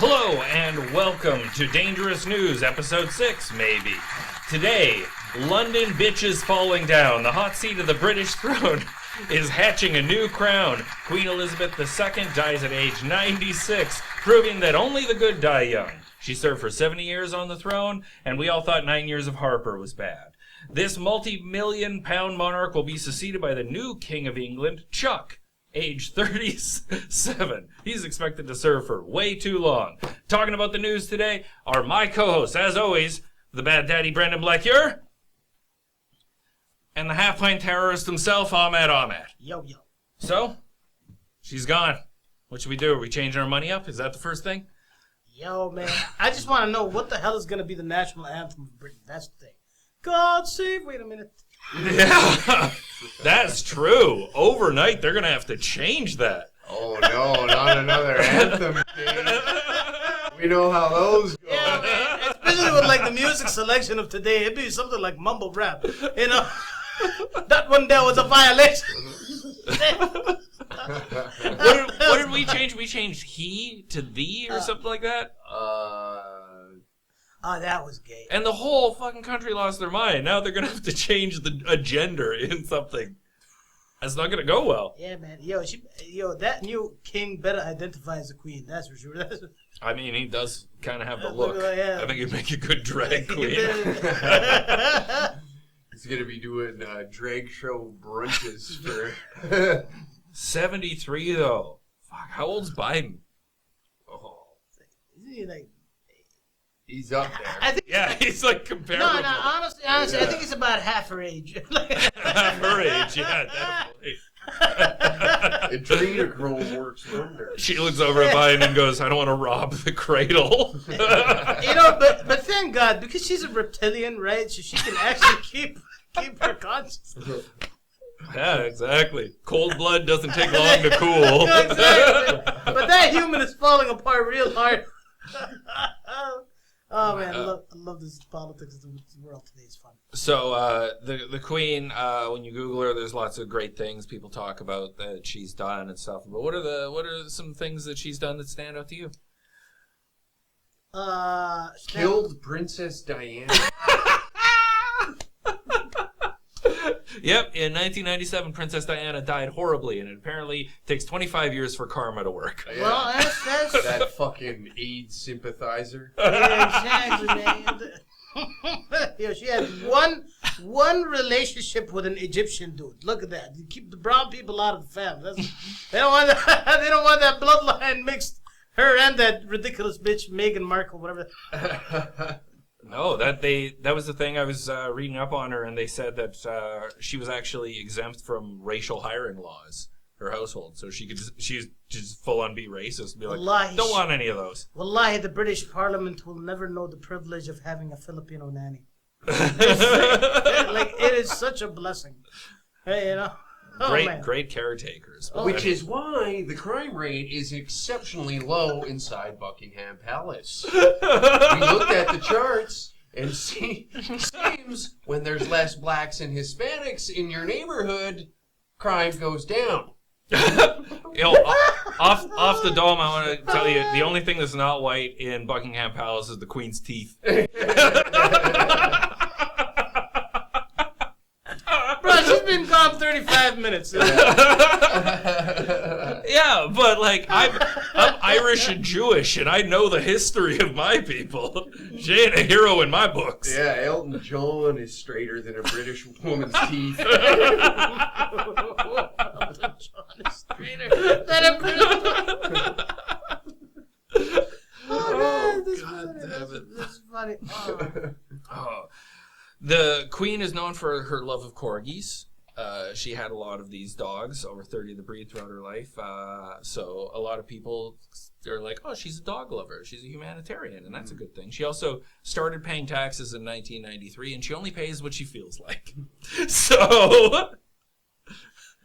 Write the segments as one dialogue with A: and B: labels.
A: Hello and welcome to Dangerous News, episode 6, maybe. Today, London bitches falling down. The hot seat of the British throne is hatching a new crown. Queen Elizabeth II dies at age 96, proving that only the good die young. She served for 70 years on the throne, and we all thought 9 years of Harper was bad. This multi-million-pound monarch will be succeeded by the new King of England, Chuck, age 37. He's expected to serve for way too long. Talking about the news today are my co-hosts, as always, the bad daddy Brendan Blackure, and the half-pint terrorist himself, Ahmed.
B: Yo.
A: So, she's gone. What should we do? Are we changing our money up? Is that the first thing?
B: Yo, man. I just want to know what the hell is going to be the national anthem of Britain. That's the thing. God save... Wait a minute.
A: Yeah, that's true. Overnight, they're going to have to change that.
C: Oh, no, not another anthem, King. We know how those go.
B: Yeah, man. Especially with, like, the music selection of today. It'd be something like mumble rap. You know? That one there was a violation.
A: What did we change? We changed he to thee or something like that?
B: Oh, that was gay.
A: And the whole fucking country lost their mind. Now they're going to have to change a gender in something. That's not going to go well.
B: Yeah, man. Yo, that new king better identify as a queen. That's for sure.
A: I mean, he does kind of have the look.
B: Yeah.
A: I think he'd make a good drag queen.
C: He's going to be doing drag show brunches for...
A: 73, though. Fuck, how old's Biden?
C: Oh,
B: Isn't he like...
C: he's up there.
B: I think
A: he's like comparable.
B: No, honestly, yeah. I think he's about half her age.
A: Half her age, yeah, definitely.
C: Adrenochrome works wonders.
A: She looks over at Biden and goes, I don't want to rob the cradle.
B: But thank God, because she's a reptilian, right? So she can actually keep her consciousness.
A: Yeah, exactly. Cold blood doesn't take long to cool.
B: Exactly. But that human is falling apart real hard. Oh man, I love this politics of the world today. It's fun.
A: So the Queen, when you Google her, there's lots of great things people talk about that she's done and stuff. But what are some things that she's done that stand out to you?
C: Killed Princess Diana.
A: Yep, in 1997, Princess Diana died horribly, and it apparently takes 25 years for karma to work.
C: Yeah.
B: Well, that's
C: that fucking AIDS sympathizer.
B: Yeah, exactly, man. Yo, she had one relationship with an Egyptian dude. Look at that. You keep the brown people out of the family. They don't want that. They don't want that bloodline mixed. Her and that ridiculous bitch Meghan Markle, whatever.
A: No, that was the thing I was reading up on her, and they said that she was actually exempt from racial hiring laws, her household, so she's just full on be racist and be like,
B: Wallahi,
A: don't want any of those.
B: Wallahi, the British Parliament will never know the privilege of having a Filipino nanny. Like, it is such a blessing. Hey, you know. Oh,
A: great caretakers.
C: Which is why the crime rate is exceptionally low inside Buckingham Palace. We looked at the charts and seems when there's less blacks and Hispanics in your neighborhood, crime goes down.
A: Off the dome, I want to tell you, the only thing that's not white in Buckingham Palace is the Queen's teeth.
B: She's been gone 35 minutes.
A: Yeah, but like I'm Irish and Jewish, and I know the history of my people. She ain't a hero in my books.
C: Yeah, Elton John is straighter than a British woman's teeth.
B: Elton John is straighter than a British. Oh, this is funny.
A: Oh. The Queen is known for her love of Corgis. She had a lot of these dogs, over 30 of the breed throughout her life. So a lot of people are like, oh, she's a dog lover. She's a humanitarian, and that's a good thing. She also started paying taxes in 1993, and she only pays what she feels like. So...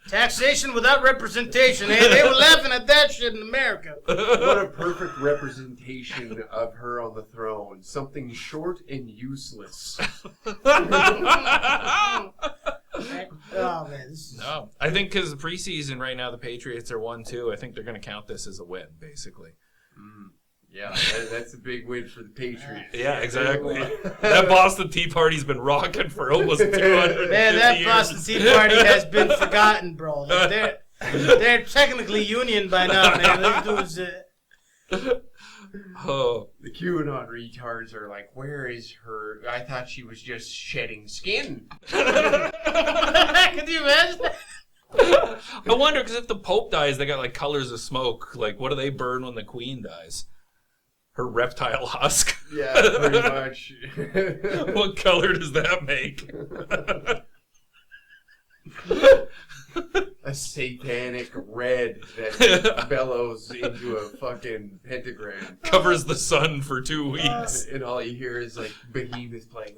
B: Taxation without representation, eh? They were laughing at that shit in America.
C: What a perfect representation of her on the throne. Something short and useless.
B: Oh, man.
A: No. I think because the preseason right now, the Patriots are 1-2. I think they're going to count this as a win, basically.
C: Yeah, that's a big win for the Patriots.
A: Yeah, exactly. That Boston Tea Party's been rocking for almost 200
B: Man, that
A: years.
B: Boston Tea Party has been forgotten, bro. Like, they're technically union by now, man. Those dudes,
A: Oh.
C: The QAnon retards are like, where is her? I thought she was just shedding skin.
B: Could you imagine?
A: I wonder, because if the Pope dies, they got like colors of smoke. Like, what do they burn when the Queen dies? Her reptile husk.
C: Yeah, pretty much.
A: What color does that make?
C: A satanic red that bellows into a fucking pentagram.
A: Covers the sun for 2 weeks.
C: And all you hear is like behemoth playing.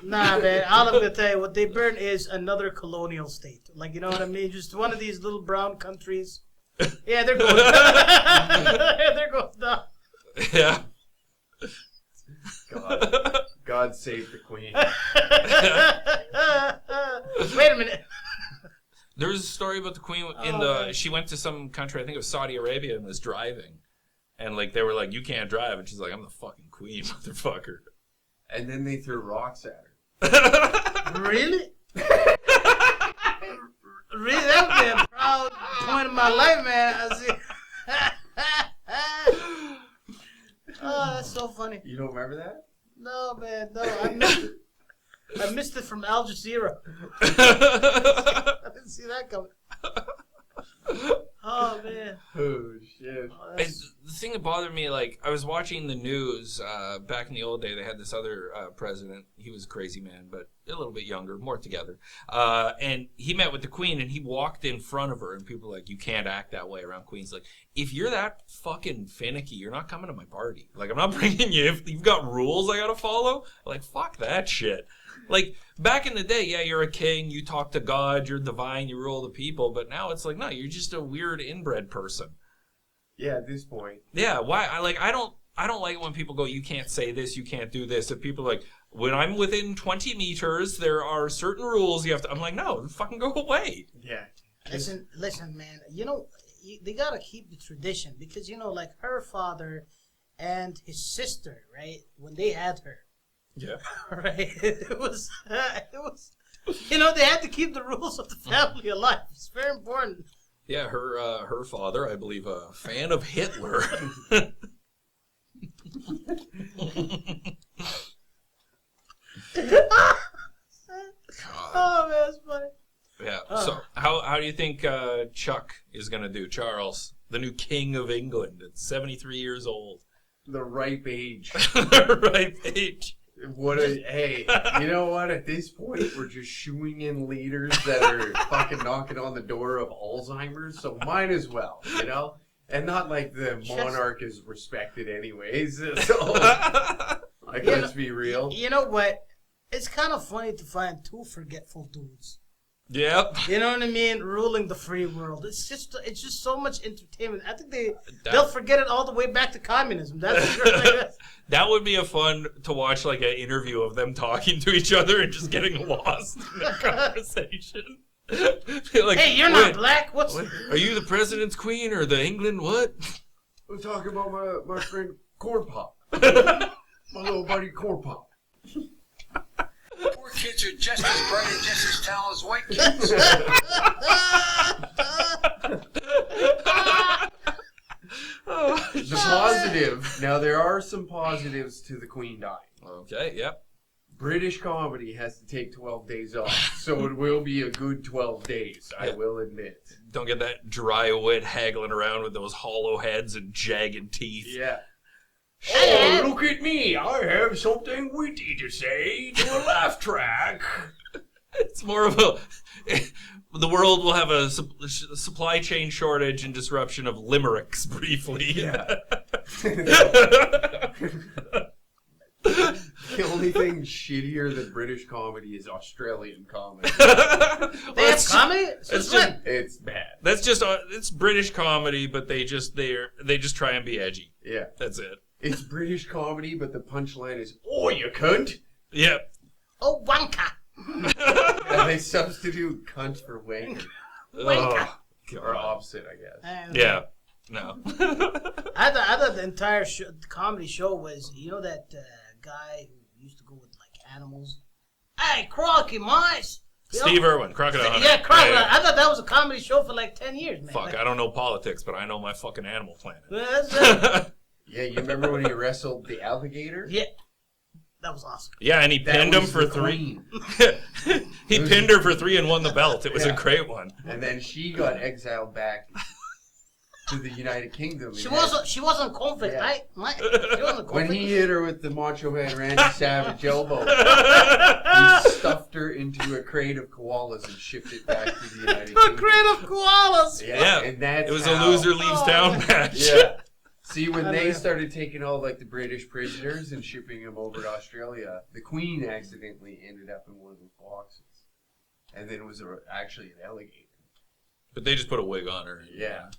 B: Nah, man. All I'm gonna tell you, what they burn is another colonial state. Like, you know what I mean? Just one of these little brown countries. Yeah, they're going. They're going down.
A: Yeah.
C: God save the Queen.
B: Wait a minute.
A: There was a story about the Queen she went to some country, I think it was Saudi Arabia, and was driving. And like they were like, you can't drive, and she's like, I'm the fucking Queen, motherfucker.
C: And then they threw rocks at her.
B: Really? Really? That would be a proud point in my life, man. I see. Oh, that's so funny.
C: You don't remember that?
B: No, man, no. I missed it from Al Jazeera. I didn't see that coming. Oh, man.
C: Oh, shit.
B: Oh,
A: The thing that bothered me, like, I was watching the news back in the old day. They had this other president. He was a crazy man, but a little bit younger, more together. And he met with the Queen, and he walked in front of her, and people were like, you can't act that way around Queens. Like, if you're that fucking finicky, you're not coming to my party. Like, I'm not bringing you. If you've got rules I gotta follow, like, fuck that shit. Like, back in the day, yeah, you're a king, you talk to God, you're divine, you rule the people, but now it's like, no, you're just a weird inbred person.
C: Yeah, at this point.
A: Yeah, why? I don't like it when people go, you can't say this, you can't do this. If people are like, when I'm within 20 meters, there are certain rules you have to. I'm like, no, fucking go away.
C: Yeah.
B: Listen, man. You know, they gotta keep the tradition because, you know, like her father and his sister, right? When they had her,
A: Yeah.
B: right? It was, you know, they had to keep the rules of the family alive. It's very important.
A: Yeah, her father, I believe, a fan of Hitler.
B: Oh, man, that's funny.
A: Yeah. So how do you think Chuck is gonna do? Charles, the new king of England, at 73 years old.
C: The ripe age.
A: Right age.
C: Hey, you know what? At this point, we're just shooing in leaders that are fucking knocking on the door of Alzheimer's, so might as well, you know? And not like the monarch is respected anyways, so, like, let's be real.
B: You know what? It's kind of funny to find two forgetful dudes.
A: Yep.
B: You know what I mean? Ruling the free world. It's just so much entertainment. I think they'll forget it all the way back to communism. That's the thing.
A: That would be a fun to watch, like an interview of them talking to each other and just getting lost in their conversation. Like,
B: hey, you're not black. What?
A: Are you the president's queen or the England what?
C: I'm talking about my friend Corn Pop. My little buddy Corn Pop.
D: Poor kids are just as bright and just as talented as white kids.
C: The positive. Now, there are some positives to the Queen dying.
A: Okay, yep.
C: British comedy has to take 12 days off, so it will be a good 12 days, I will admit.
A: Don't get that dry wit haggling around with those hollow heads and jagged teeth.
C: Yeah. Oh, look at me. I have something witty to say to a laugh track.
A: It's more of a... The world will have a supply chain shortage and disruption of limericks briefly.
C: Yeah. The only thing shittier than British comedy is Australian comedy.
B: That's comedy?
C: It's bad.
A: That's just it's British comedy, but they just try and be edgy.
C: Yeah.
A: That's it.
C: It's British comedy, but the punchline is, "Oh, you cunt!"
A: Yep.
B: Oh, wanka.
C: And they substitute cunt for wank.
B: Wanka.
A: Oh,
C: Or opposite, I guess.
A: yeah. No.
B: I thought the entire comedy show was, that guy who used to go with like animals. Hey, Crocky, mice.
A: Steve Irwin, Crocodile Hunter.
B: Yeah, Crocodile. Yeah. I thought that was a comedy show for like 10 years, man.
A: Fuck, I don't know politics, but I know my fucking Animal Planet.
C: Yeah, you remember when he wrestled the alligator?
B: Yeah. That was awesome.
A: Yeah, and he pinned him for 3. He pinned her for 3 and won the belt. It was a great one.
C: And then she got exiled back to the United Kingdom.
B: She wasn't convict, right? She wasn't convict.
C: When he hit her with the Macho Man Randy Savage elbow, he stuffed her into a crate of koalas and shipped it back to the United Kingdom.
B: A crate of koalas.
A: Yeah,
C: and that's
A: it was a loser leaves town match.
C: Yeah. See, when they started taking all like the British prisoners and shipping them over to Australia, the Queen accidentally ended up in one of those boxes, and then it was actually an alligator.
A: But they just put a wig on her.
C: Yeah.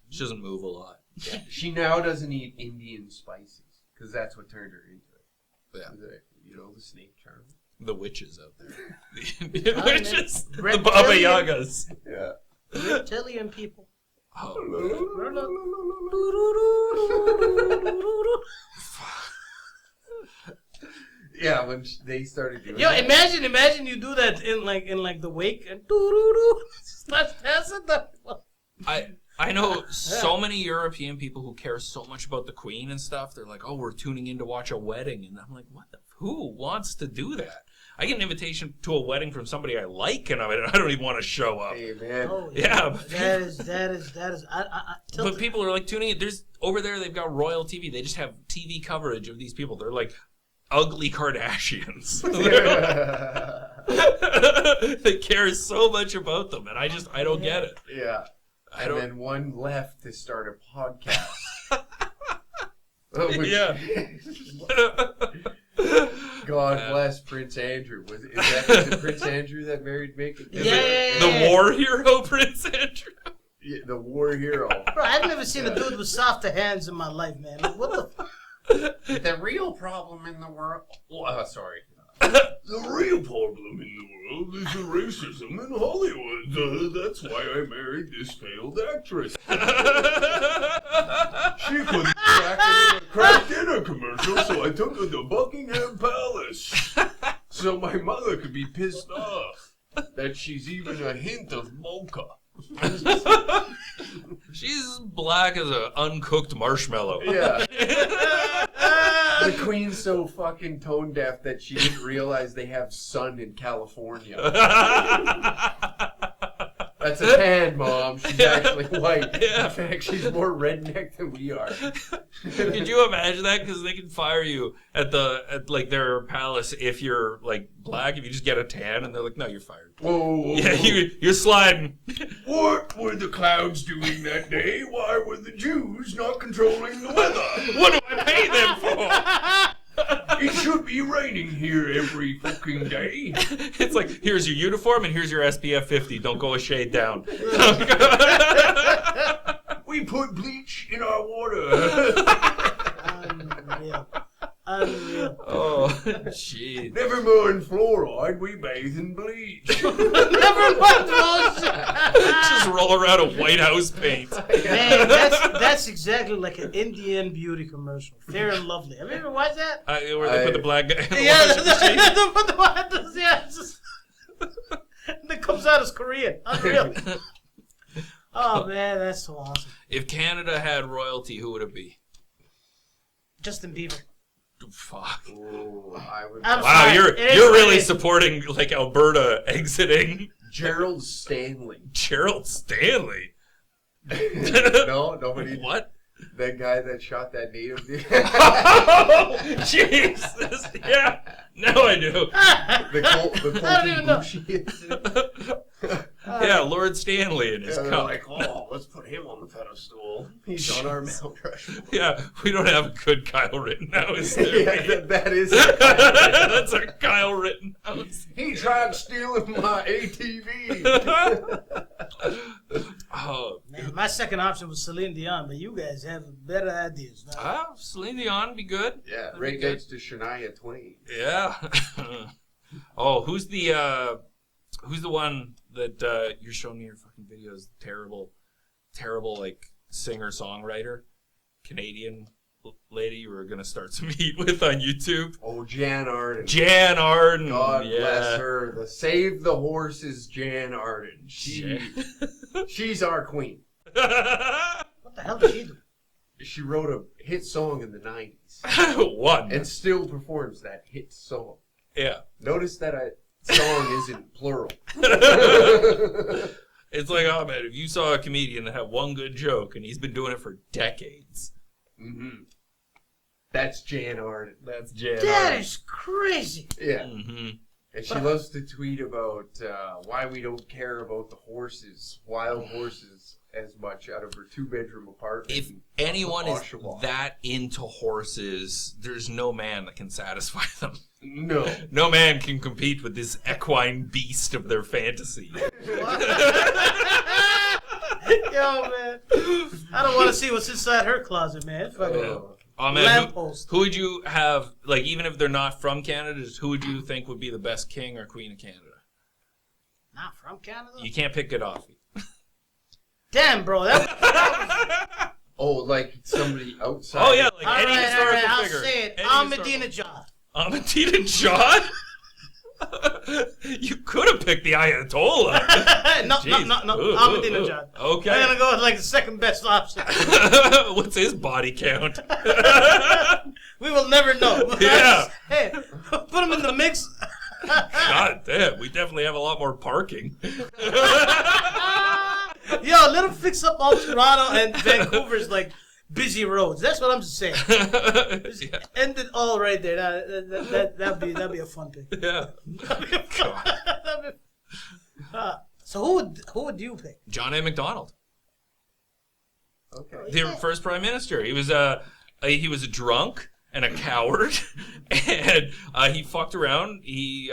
A: She doesn't move a lot.
C: Yeah. She now doesn't eat Indian spices because that's what turned her into it.
A: Yeah.
C: The snake charmer.
A: The witches out there. The Indian witches. The
B: Reptilian.
A: Baba Yagas.
C: Yeah.
B: Reptilian people.
A: Oh,
C: Yeah, when they started doing
B: Yo,
C: that.
B: imagine you do that in like the wake and starts passing the.
A: I know so many European people who care so much about the Queen and stuff. They're like, oh, we're tuning in to watch a wedding. And I'm like, who wants to do that? I get an invitation to a wedding from somebody I like, and I don't even want to show up.
C: Hey, man.
B: Oh,
A: Yeah.
B: That is.
A: But people are like tuning in. There's over there, they've got royal TV. They just have TV coverage of these people. They're like ugly Kardashians. They care so much about them, and I don't get it.
C: Yeah. And then one left to start a podcast.
A: Yeah.
C: God bless Prince Andrew. Was it Prince Andrew that married Meghan?
A: The war hero, Prince Andrew.
C: Yeah, the war hero.
B: Bro, I've never seen a dude with softer hands in my life, man. Like, what the fuck?
C: The real problem in the world. Sorry.
E: The real problem in the world is the racism in Hollywood. That's why I married this failed actress. She couldn't crack into a crack dinner commercial, so I took her to Buckingham Palace. So my mother could be pissed off that she's even a hint of mocha.
A: She's black as an uncooked marshmallow.
C: Yeah. The Queen's so fucking tone deaf that she didn't realize they have sun in California. That's a tan, Mom. She's actually white.
A: Yeah.
C: In fact, she's more redneck than we are.
A: Could you imagine that? Because they can fire you at like their palace if you're like black. If you just get a tan, and they're like, no, you're fired.
C: Whoa.
A: Yeah, you're sliding.
E: What were the clouds doing that day? Why were the Jews not controlling the weather?
A: What do I pay them for?
E: It should be raining here every fucking day.
A: It's like, here's your uniform and here's your SPF 50. Don't go a shade down.
E: We put bleach in our water.
B: Unreal.
A: Oh, jeez.
E: Never more in fluoride, we bathe in bleach.
B: Never mind bullshit.
A: Just roll around a White House paint.
B: Man, that's exactly like an Indian beauty commercial. Fair and Lovely. Have you ever watched that?
A: Where they put the black guy in the
B: Yeah,
A: washing machine.
B: that comes out as Korean. Unreal. Oh man, that's so awesome.
A: If Canada had royalty, who would it be?
B: Justin Bieber.
A: Fuck.
C: Ooh, I would.
B: I'm
A: Wow,
B: sorry.
A: you're
B: It is
A: really
B: what it is.
A: supporting like Alberta exiting
C: Gerald Stanley.
A: Gerald Stanley.
C: No, nobody.
A: What?
C: That guy that shot that native dude.
A: Oh, Jesus. Yeah. Now I do.
C: The
B: I don't even know.
C: Colty
A: Yeah, Lord Stanley in his
C: They're
A: cup.
C: like, oh, let's put him on the pedestal. He's on our Mount Rushmore.
A: Yeah, we don't have a good Kyle Rittenhouse there.
C: Yeah, that is.
A: That's our Kyle Rittenhouse.
C: He tried stealing my ATV.
A: Oh,
B: Man, my second option was Celine Dion, but you guys have better ideas.
A: Celine Dion would be good.
C: Yeah, right next to Shania Twain.
A: Yeah. Oh, who's the one that you're showing me your fucking videos? Terrible, like singer-songwriter, Canadian lady you were going to start some heat with on YouTube.
C: Oh, Jan Arden.
A: Jan Arden.
C: God
A: yeah.
C: bless her. The Save the Horses Jan Arden. She's our queen.
B: What the hell did she do?
C: She wrote a hit song in the 90s.
A: One.
C: And still performs that hit song.
A: Yeah.
C: Notice that song isn't plural.
A: It's like, oh man, if you saw a comedian that had one good joke and he's been doing it for decades.
C: Mm-hmm. That's Jan Arden.
A: That's Jan
B: That
A: Arden.
B: is crazy.
C: Yeah.
A: Mm-hmm.
C: And she loves to tweet about why we don't care about the horses, wild horses, as much out of her 2-bedroom apartment.
A: If anyone is
C: Oshawa.
A: that into horses, there's no man that can satisfy them.
C: No.
A: No man can compete with this equine beast of their fantasy.
B: Yo, man. I don't want to see what's inside her closet, man. Fucking
A: Oh man,
B: lamppost.
A: who would you have, like, even if they're not from Canada, just who would you think would be the best king or queen of Canada?
B: Not from Canada?
A: You can't pick Gaddafi.
B: Damn, bro. That
C: Oh, like somebody outside.
A: Oh yeah, like
B: all
A: any
B: right,
A: historical
B: I'll
A: figure.
B: say it.
A: Any
B: Ahmadinejad.
A: Ahmadinejad? You could have picked the Ayatollah.
B: no,
A: Jeez. Ooh,
B: Ahmadinejad.
A: Okay.
B: I'm gonna go with like the second best option.
A: What's his body count?
B: We will never know.
A: Yeah.
B: Hey, put him in the mix.
A: God damn, we definitely have a lot more parking.
B: Yo, let him fix up all Toronto and Vancouver's like busy roads. That's what I'm just saying. Just
A: Yeah.
B: end it all right there. That'd be a fun pick.
A: Yeah.
B: So who would you pick?
A: John A. MacDonald,
C: Okay.
A: the first prime minister. He was a drunk and a coward, and he fucked around. He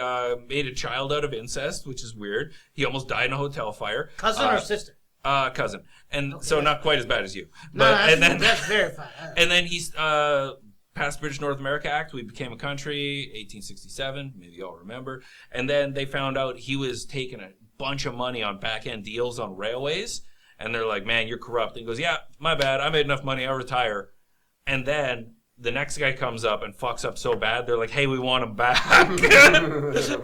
A: made a child out of incest, which is weird. He almost died in a hotel fire.
B: Cousin or sister?
A: Cousin, and so not quite as bad as you.
B: No,
A: But
B: that's verified.
A: and then he's passed the British North America Act. We became a country, 1867. Maybe you all remember. And then they found out he was taking a bunch of money on back end deals on railways. And they're like, "Man, you're corrupt." And he goes, "Yeah, my bad. I made enough money. I'll retire." And then the next guy comes up and fucks up so bad, they're like, "Hey, we want him back."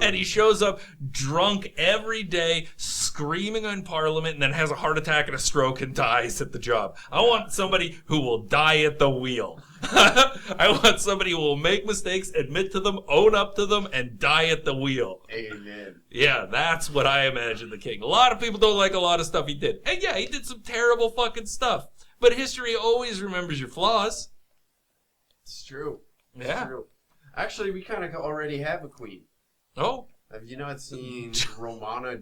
A: And he shows up drunk every day, screaming in Parliament, and then has a heart attack and a stroke and dies at the job. I want somebody who will die at the wheel. I want somebody who will make mistakes, admit to them, own up to them, and die at the wheel.
C: Amen.
A: Yeah, that's what I imagine the king. A lot of people don't like a lot of stuff he did. And yeah, he did some terrible fucking stuff. But history always remembers your flaws.
C: It's true. It's
A: Yeah.
C: true. Actually, we kind of already have a queen.
A: Oh,
C: Have you not seen Romana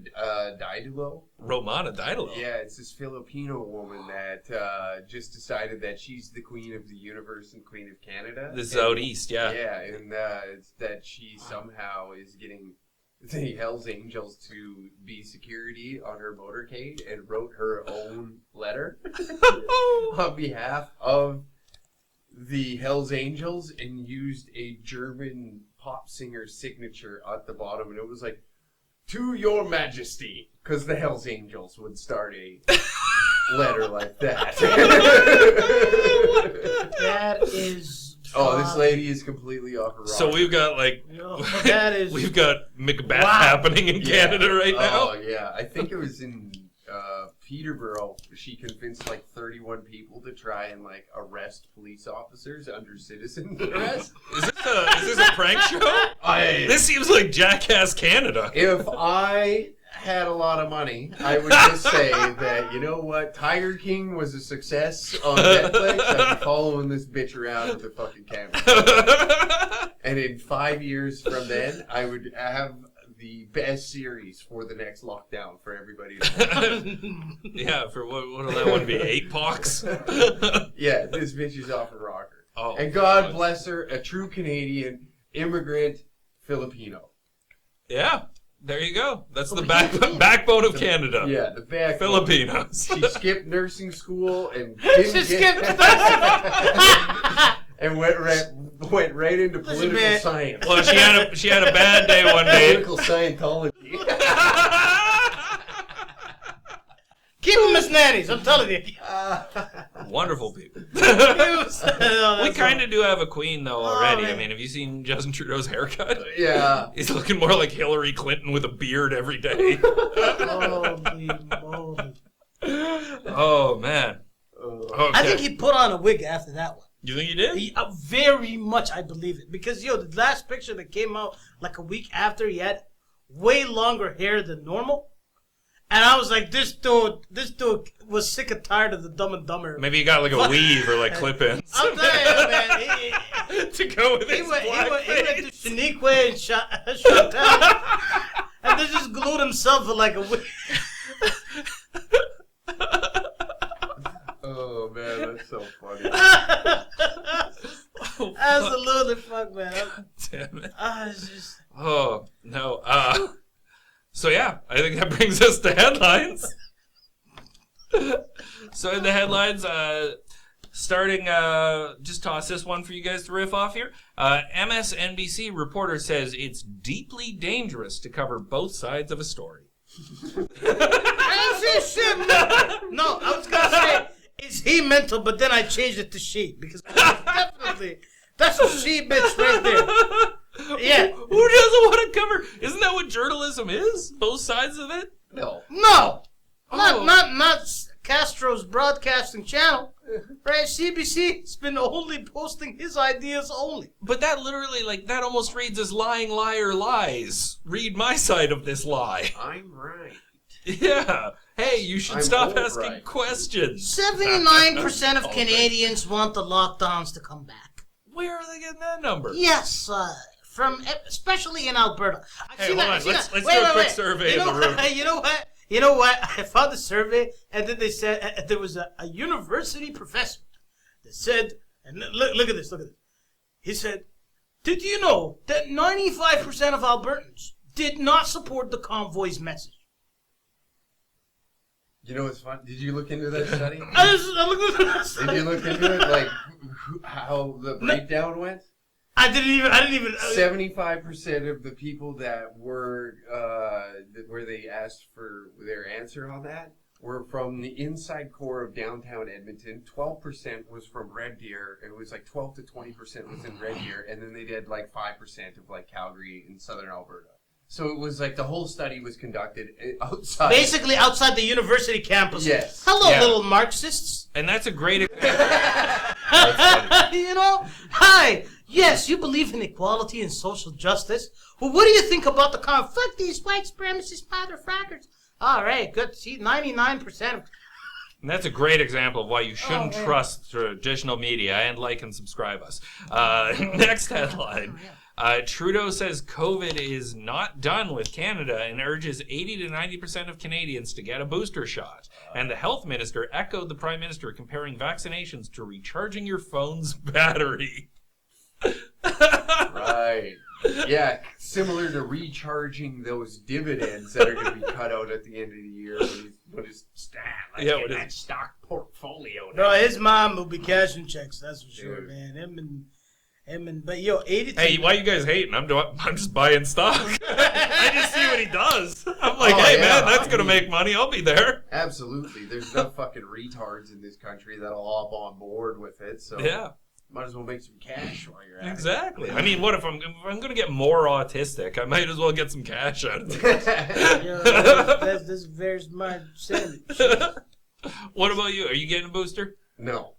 C: Didulo?
A: Romana Didulo.
C: Yeah, it's this Filipino woman that just decided that she's the queen of the universe and queen of Canada.
A: This is out east, yeah.
C: Yeah, and it's that she somehow is getting the Hells Angels to be security on her motorcade and wrote her own letter on behalf of the Hells Angels and used a German pop singer's signature at the bottom, and it was like, "To Your Majesty," because the Hells Angels would start a letter like that.
B: That is.
C: Oh, this lady is completely off her rocker.
A: So we've got like
B: That is.
A: we've got Macbeth
B: Wow.
A: happening in
C: Yeah.
A: Canada right now.
C: Oh yeah, I think it was in Peterborough. She convinced like 31 people to try and like arrest police officers under citizen arrest.
A: Is this a prank show? This seems like Jackass Canada.
C: If I had a lot of money, I would just say that, you know what, Tiger King was a success on Netflix. I'd be following this bitch around with a fucking camera. And in 5 years from then, I would have the best series for the next lockdown for everybody to watch.
A: Yeah, for what'll that one be? 8 pox?
C: Yeah, this bitch is off a rocker.
A: Oh,
C: And God bless her, a true Canadian, immigrant, Filipino.
A: Yeah, there you go. That's the backbone of Canada.
C: Yeah, the back.
A: Filipinos.
C: She skipped nursing school and
B: She skipped
C: and went right into political
B: man.
C: science.
A: Well, she had a bad day one day.
C: Political Scientology.
B: Keep them as nannies, I'm telling you.
A: Wonderful people.
B: No,
A: We kind of do have a queen, though, already.
B: man.
A: I mean, have you seen Justin Trudeau's haircut?
C: Yeah.
A: He's looking more like Hillary Clinton with a beard every day.
B: Holy moly.
A: Oh, man. Okay.
B: I think he put on a wig after that one.
A: You think he did?
B: Very much, I believe it. Because, the last picture that came out like a week after, he had way longer hair than normal. And I was like, this dude was sick and tired of the Dumb and Dumber.
A: Maybe he got like a weave or like clip-ins.
B: I'll tell you, man.
A: To go with his
B: He went
A: blackface.
B: to Shaniqua and shut down. And then just glued himself for like a week.
E: Oh man, that's so funny.
B: Absolutely, fuck, man.
A: Damn it.
B: It's just...
A: Oh, no. So, yeah, I think that brings us to headlines. So, in the headlines, starting, just toss this one for you guys to riff off here. MSNBC reporter says it's deeply dangerous to cover both sides of a story.
B: I didn't say shit, man. No, I was going to say, is he mental? But then I changed it to she. Because definitely, that's a she bitch right there. Yeah.
A: Who doesn't want to cover? Isn't that what journalism is? Both sides of it?
C: No.
B: No.
A: Oh.
B: Not Castro's broadcasting channel. Right? CBC's been only posting his ideas only.
A: But that literally, that almost reads as lying, liar, lies. Read my side of this lie.
C: I'm right.
A: Yeah. Hey, you should
C: I'm
A: stop
C: all
A: asking
C: right.
B: –
A: questions.
B: 79% of Canadians want the lockdowns to come back.
A: Where are they getting that number?
B: Yes, especially in Alberta.
A: Hey, hold on. Let's do a quick survey of the room.
B: You know what? I found the survey, and then they said there was a university professor that said, and look at this. He said, did you know that 95% of Albertans did not support the convoy's message?
C: You know what's fun? Did you look into that study?
B: I looked at this.
C: Did you look into it, like how the breakdown went?
B: I didn't even.
C: 75% of the people that were where they asked for their answer on that were from the inside core of downtown Edmonton. 12% was from Red Deer. It was like 12 to 20% was in Red Deer, and then they did like 5% of like Calgary in southern Alberta. So it was like the whole study was conducted outside.
B: Basically outside the university campus.
C: Yes.
B: Hello,
A: Yeah.
B: little Marxists.
A: And that's a great
B: Hi. Yes, you believe in equality and social justice. Well, what do you think about the conflict? These white supremacist motherfuckers. All right, good. See, 99% of...
A: And that's a great example of why you shouldn't trust traditional media. And like and subscribe us. Next headline. Trudeau says COVID is not done with Canada and urges 80 to 90% of Canadians to get a booster shot. And the health minister echoed the prime minister, comparing vaccinations to recharging your phone's battery.
C: Right. Yeah, similar to recharging those dividends that are going to be cut out at the end of the year when his that stock portfolio.
B: Bro, his mom will be cashing checks, that's for sure, man. But 80...
A: Hey, why you guys hating? I'm just buying stock. I just see what he does. I'm like, hey, man, that's going to make money. I'll be there.
C: Absolutely. There's enough fucking retards in this country that'll hop on board with it, so...
A: Yeah.
C: Might as well make some cash while you're at
A: Exactly. I mean, what if I'm going to get more autistic? I might as well get some cash out of it.
C: it.
B: This bears my sandwich.
A: What about you? Are you getting a booster?
C: No.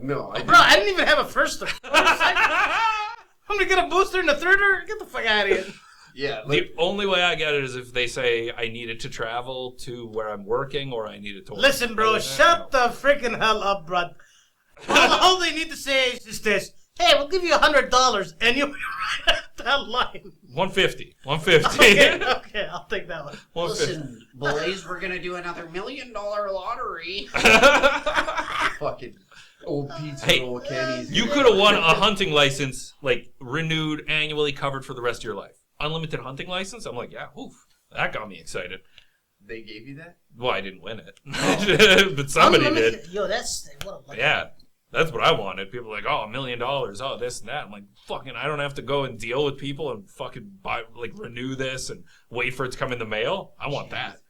C: No.
B: Bro, I didn't even have a first or second. I'm going to get a booster in the third or... Get the fuck out of here.
C: Yeah.
A: The only way I get it is if they say I need it to travel to where I'm working or I need it to work.
B: Listen, bro, shut the freaking hell up, bro. All they need to say is just this. Hey, we'll give you $100 and you'll be right at that line.
A: 150.
B: Okay, I'll take that one.
A: 150.
F: Listen, boys, we're gonna do another $1 million lottery.
C: Fucking old pizza
A: Hey,
C: roll Kenny's.
A: You could have won a hunting license, like renewed, annually covered for the rest of your life. Unlimited hunting license? I'm like, yeah, oof. That got me excited.
C: They gave you that?
A: Well, I didn't win it. But somebody did.
B: Yo, that's... What a
A: Yeah. That's what I wanted. People are like, oh, $1 million, oh, this and that. I'm like, fucking, I don't have to go and deal with people and fucking renew this and wait for it to come in the mail. I want that.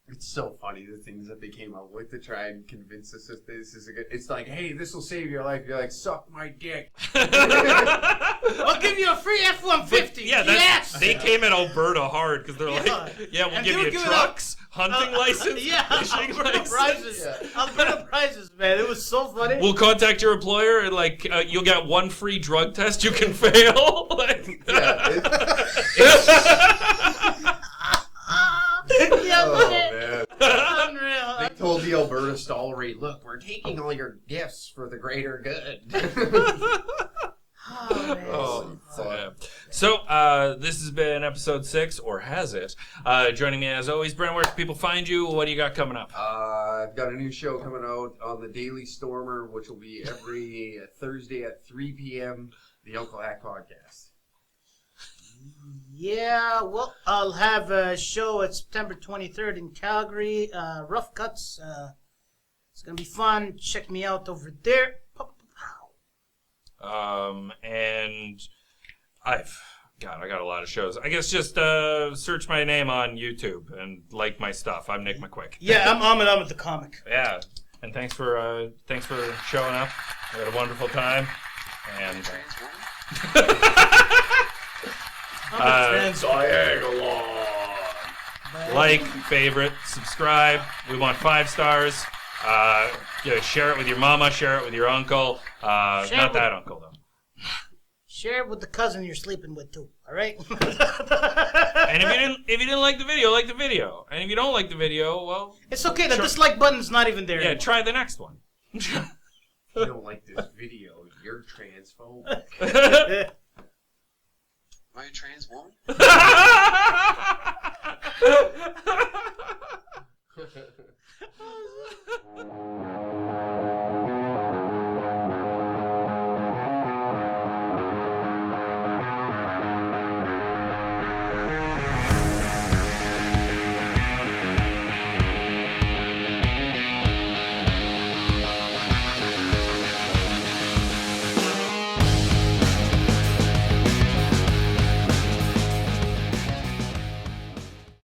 C: It's so funny the things that they came up with to try and convince us that this is a good. It's like, hey, this will save your life. You're like, suck my dick.
B: I'll give you a free F-150.
A: Yeah,
B: yes.
A: they came at Alberta hard because they're like, yeah, we'll
B: And
A: give
B: they were
A: you
B: giving
A: trucks, hunting license,
B: Yeah,
A: fishing
B: Alberta
A: license.
B: prizes. Alberta prizes, man. It was so funny.
A: We'll contact your employer and like you'll get one free drug test you can fail. Like,
C: Oh, man.
B: Unreal.
C: They told the Alberta stall rate, look, we're taking all your gifts for the greater good.
B: Oh, man.
A: Oh, yeah. So, this has been episode 6, or has it? Joining me as always, Brent, where can people find you? What do you got coming up?
C: I've got a new show coming out on the Daily Stormer, which will be every Thursday at 3 p.m., the Uncle Hack Podcast.
B: Yeah, well, I'll have a show at September 23rd in Calgary. Rough Cuts. It's going to be fun. Check me out over there.
A: And I got a lot of shows. I guess just search my name on YouTube and like my stuff. I'm Nick McQuick.
B: Yeah, I'm Ahmed the comic.
A: Yeah, and thanks for showing up. I had a wonderful time, and
E: Diagolon.
A: like, favorite, subscribe. We want 5 stars. Share it with your mama. Share it with your uncle. Not that uncle though.
B: Share it with the cousin you're sleeping with too. All right.
A: And if you didn't like the video, like the video. And if you don't like the video, well,
B: It's okay. The dislike button's not even there.
A: yeah,
B: anymore.
A: try the next one.
C: If you don't like this video, you're transphobic.
D: Am I a trans woman?